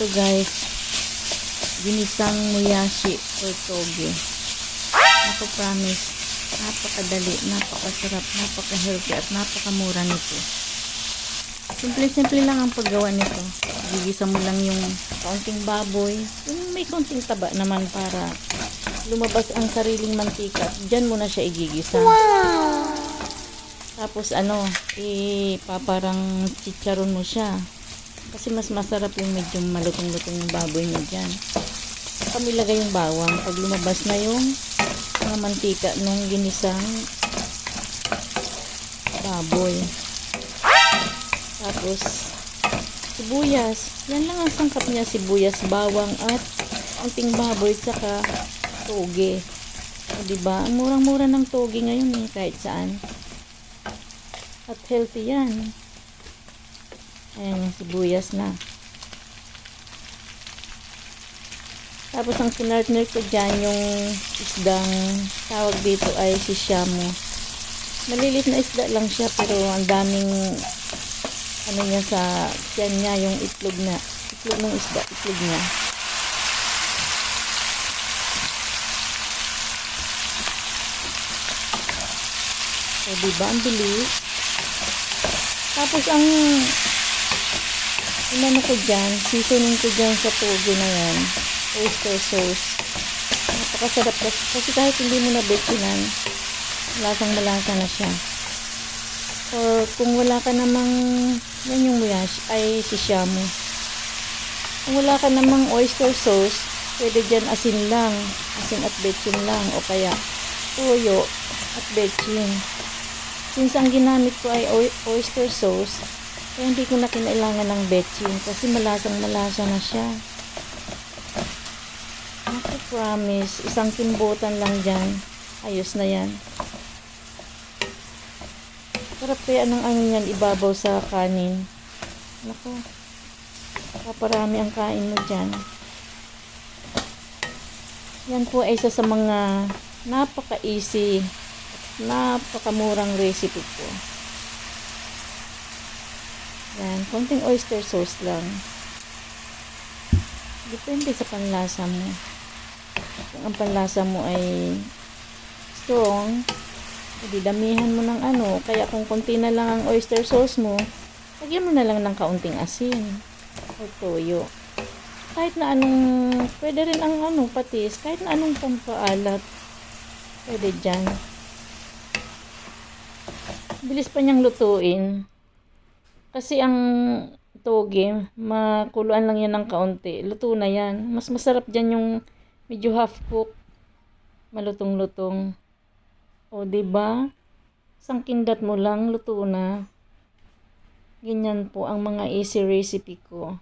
ito guys, ginisang moyashi or toge. Ako promise, napakadali, napakasarap, napaka-healthy at napakamura nito. Simple-simple lang ang paggawa nito. Gigisa mo lang yung kaunting baboy, yung may kaunting taba naman para lumabas ang sariling mantika. Diyan mo na siya igigisa. Wow! Tapos paparang chicharon mo siya. Kasi mas masarap yung medyo malutong-lutong yung baboy niya dyan. Saka ilagay yung bawang. Pag lumabas na yung mga mantika nung ginisang baboy. Tapos sibuyas. Yan lang ang sangkap niya. Sibuyas, bawang at kaunting baboy saka toge. O diba? Ang murang-mura ng toge ngayon kahit saan. At healthy yan. Ayan yung sibuyas na. Tapos ang pinartner ko dyan yung isdang tawag dito ay sishamo. Malilit na isda lang siya pero ang daming niya sa tiyan niya, yung itlog ng isda, itlog niya. So diba ang bilis. Tapos ang ko dyan, seasoning ko dyan sa toge na yan, oyster sauce. Napakasarap kasi kahit hindi mo na bekinan, lasang malasa na siya. Or kung wala ka namang, yan yung moyashi, ay sishamo. Kung wala ka namang oyster sauce, pwede dyan asin lang, asin at betchin lang, o kaya toyo at betchin. Since ang ginamit ko ay oyster sauce, kaya hindi ko na kinailangan ng betchin kasi malasang malasa na siya. Ako promise, isang kimbotan lang dyan, ayos na yan. Sarap kaya ng yan ibabaw sa kanin. Naku, kaparami ang kain mo dyan. Yan po ay isa sa mga napaka-easy, napakamurang recipe po. Yan, konting oyster sauce lang. Depende sa panlasa mo. Kung ang panlasa mo ay strong, edi damihan mo ng kaya kung konti na lang ang oyster sauce mo, lagyan mo na lang ng kaunting asin o toyo. Kahit na pwede rin ang patis, kahit na anong pampaalat, pwede dyan. Bilis pa niyang lutuin. Kasi ang toge, makuluan lang yan ng kaunti. Luto na yan. Mas masarap dyan yung medyo half cook, malutong-lutong. O diba? Isang kindat mo lang, luto na. Ganyan po ang mga easy recipe ko.